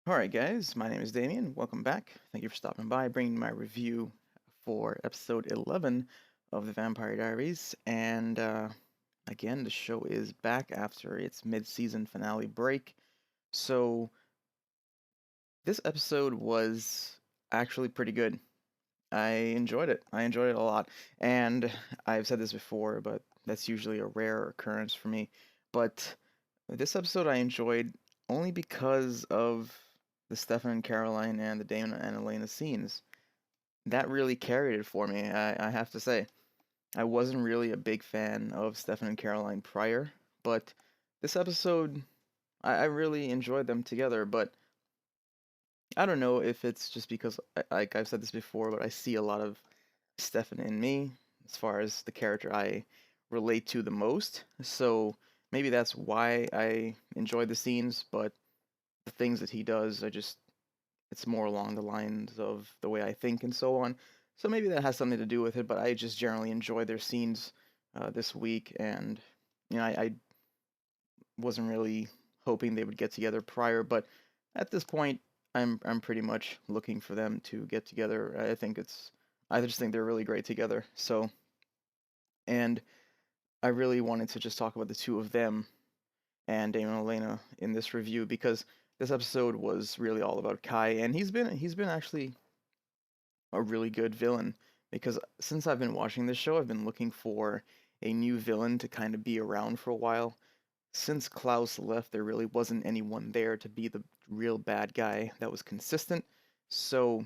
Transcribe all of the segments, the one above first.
Alright guys, my name is Damien. Welcome back. Thank you for stopping by, bringing my review for episode 11 of the Vampire Diaries. And again, the show is back after its mid-season finale break. So this episode was actually pretty good. I enjoyed it. I enjoyed it a lot. And I've said this before, but that's usually a rare occurrence for me. But this episode I enjoyed only because of the Stefan and Caroline and the Damon and Elena scenes. That really carried it for me, I have to say. I wasn't really a big fan of Stefan and Caroline prior, but this episode, I really enjoyed them together, but I don't know if it's just because, like I've said this before, but I see a lot of Stefan in me as far as the character I relate to the most. So maybe that's why I enjoy the scenes, but the things that he does, it's more along the lines of the way I think and so on. So maybe that has something to do with it, but I just generally enjoy their scenes this week, and I wasn't really hoping they would get together prior, but at this point, I'm pretty much looking for them to get together. I just think they're really great together. So, and I really wanted to just talk about the two of them and Damon and Elena in this review because this episode was really all about Kai, and he's been actually a really good villain because since I've been watching this show, I've been looking for a new villain to kind of be around for a while. Since Klaus left, there really wasn't anyone there to be the real bad guy that was consistent. So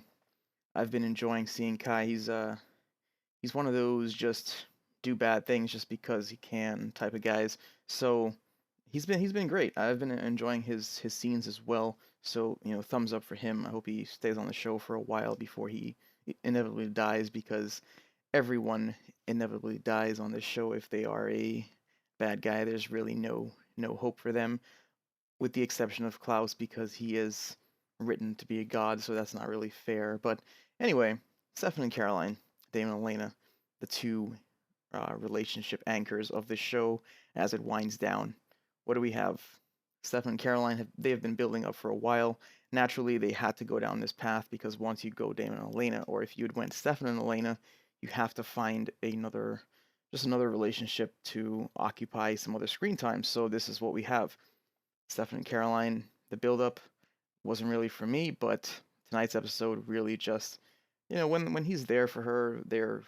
I've been enjoying seeing Kai. He's one of those just do bad things just because he can type of guys. So he's been great. I've been enjoying his scenes as well. So thumbs up for him. I hope he stays on the show for a while before he inevitably dies because everyone inevitably dies on this show if they are a bad guy. There's really no hope for them, with the exception of Klaus because he is written to be a god, so that's not really fair. But anyway, Stefan and Caroline, Damon and Elena, the two relationship anchors of the show as it winds down. What do we have? Stefan and Caroline they have been building up for a while. Naturally, they had to go down this path because once you go Damon and Elena, or if you had went Stefan and Elena, you have to find another relationship to occupy some other screen time. So this is what we have. Stefan and Caroline, the build-up wasn't really for me, but tonight's episode really just, when he's there for her, their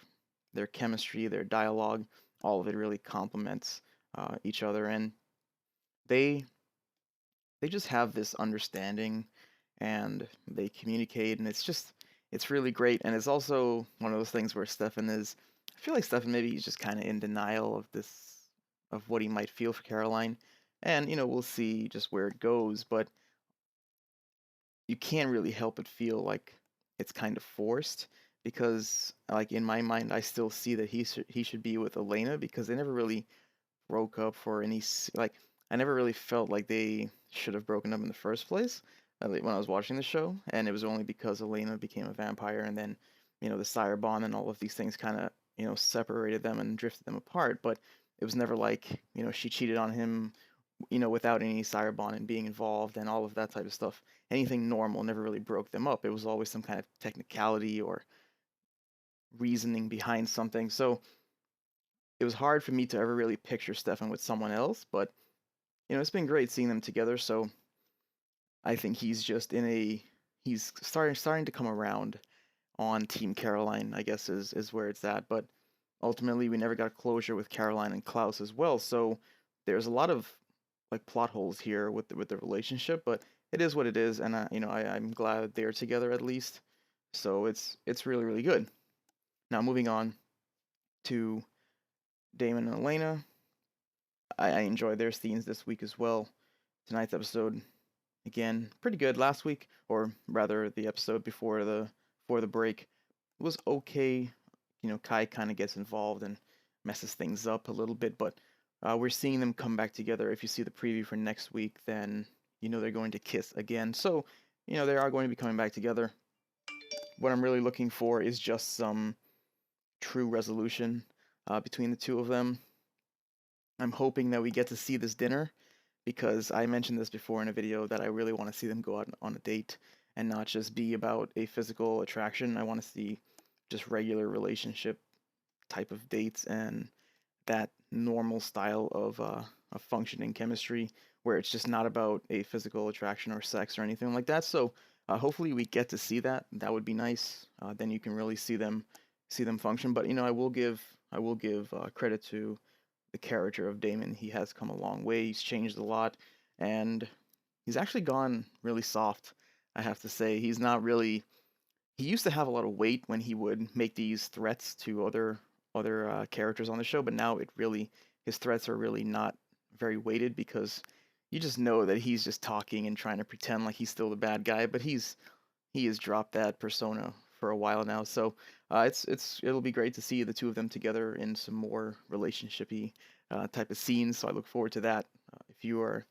chemistry, their dialogue, all of it really complements each other, and they they just have this understanding, and they communicate, and it's really great, and it's also one of those things where Stefan is. I feel like Stefan maybe he's just kind of in denial of what he might feel for Caroline, and we'll see just where it goes, but you can't really help but feel like it's kind of forced because like in my mind I still see that he should be with Elena because they never really broke up for like I never really felt like they should have broken up in the first place when I was watching the show, and it was only because Elena became a vampire and then the sire bond and all of these things kind of separated them and drifted them apart, but it was never like she cheated on him without any sire bond and being involved and all of that type of stuff. Anything normal never really broke them up. It was always some kind of technicality or reasoning behind something. So it was hard for me to ever really picture Stefan with someone else, but it's been great seeing them together. So I think he's starting to come around on Team Caroline, I guess is where it's at. But ultimately we never got closure with Caroline and Klaus as well. So there's a lot of like plot holes here with the relationship, but it is what it is, and I'm glad they're together at least. So it's really good. Now moving on to Damon and Elena, I enjoyed their scenes this week as well. Tonight's episode again pretty good. Last week, or rather the episode before the break, was okay. Kai kind of gets involved and messes things up a little bit, but we're seeing them come back together. If you see the preview for next week, then they're going to kiss again. So, they are going to be coming back together. What I'm really looking for is just some true resolution between the two of them. I'm hoping that we get to see this dinner because I mentioned this before in a video that I really want to see them go out on a date and not just be about a physical attraction. I want to see just regular relationship type of dates and that normal style of functioning chemistry where it's just not about a physical attraction or sex or anything like that. So hopefully we get to see that. That would be nice. Then you can really see them function. But I will give credit to the character of Damon. He has come a long way. He's changed a lot, and he's actually gone really soft. I have to say, he's not really. He used to have a lot of weight when he would make these threats to other characters on the show, but now it really his threats are really not very weighted because you just know that he's just talking and trying to pretend like he's still the bad guy, but he has dropped that persona for a while now. So it'll be great to see the two of them together in some more relationshipy type of scenes. So I look forward to that. If you are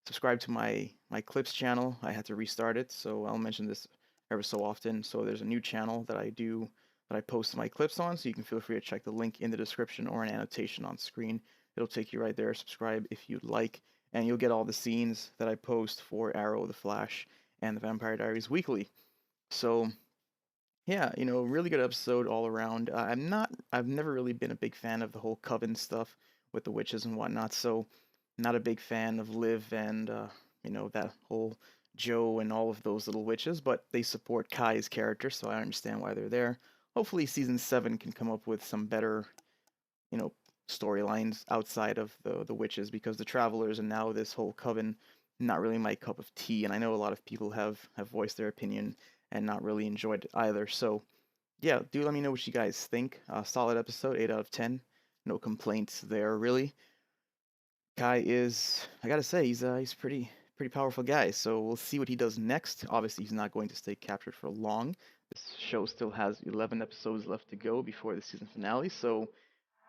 subscribed to my clips channel, I had to restart it, so I'll mention this ever so often. So there's a new channel that I post my clips on, so you can feel free to check the link in the description or an annotation on screen. It'll take you right there. Subscribe if you'd like, and you'll get all the scenes that I post for Arrow, The Flash, and the Vampire Diaries weekly. So yeah, really good episode all around. I've never really been a big fan of the whole coven stuff with the witches and whatnot. So not a big fan of Liv and that whole Joe and all of those little witches. But they support Kai's character, so I understand why they're there. Hopefully, season 7 can come up with some better, you know, storylines outside of the witches, because the travelers and now this whole coven, not really my cup of tea. And I know a lot of people have voiced their opinion and not really enjoyed it either. So yeah, do let me know what you guys think. Solid episode, 8 out of 10. No complaints there really. Kai is, I gotta say, he's pretty powerful guy. So we'll see what he does next. Obviously, he's not going to stay captured for long. This show still has 11 episodes left to go before the season finale. So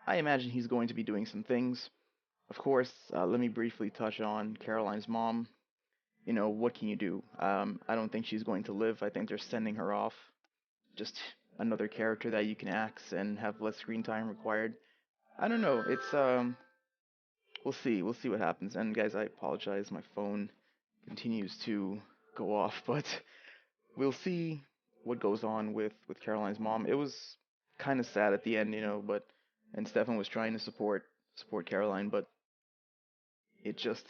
I imagine he's going to be doing some things. Of course, let me briefly touch on Caroline's mom. What can you do? I don't think she's going to live. I think they're sending her off. Just another character that you can axe and have less screen time required. I don't know. It's we'll see. We'll see what happens. And guys, I apologize. My phone continues to go off, but we'll see what goes on with Caroline's mom. It was kind of sad at the end, but and Stefan was trying to support Caroline, but it just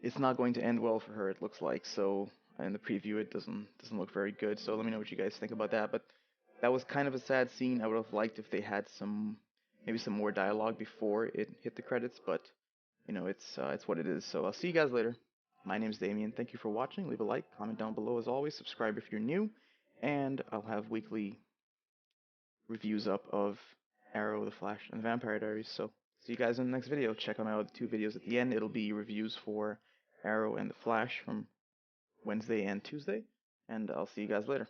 it's not going to end well for her. It looks like so. In the preview, it doesn't look very good. So let me know what you guys think about that. But that was kind of a sad scene. I would have liked if they had maybe some more dialogue before it hit the credits. But it's what it is. So I'll see you guys later. My name's Damien. Thank you for watching. Leave a like, comment down below as always. Subscribe if you're new, and I'll have weekly reviews up of Arrow, The Flash, and the Vampire Diaries. So see you guys in the next video. Check out my other 2 videos at the end. It'll be reviews for Arrow and The Flash from Wednesday and Tuesday, and I'll see you guys later.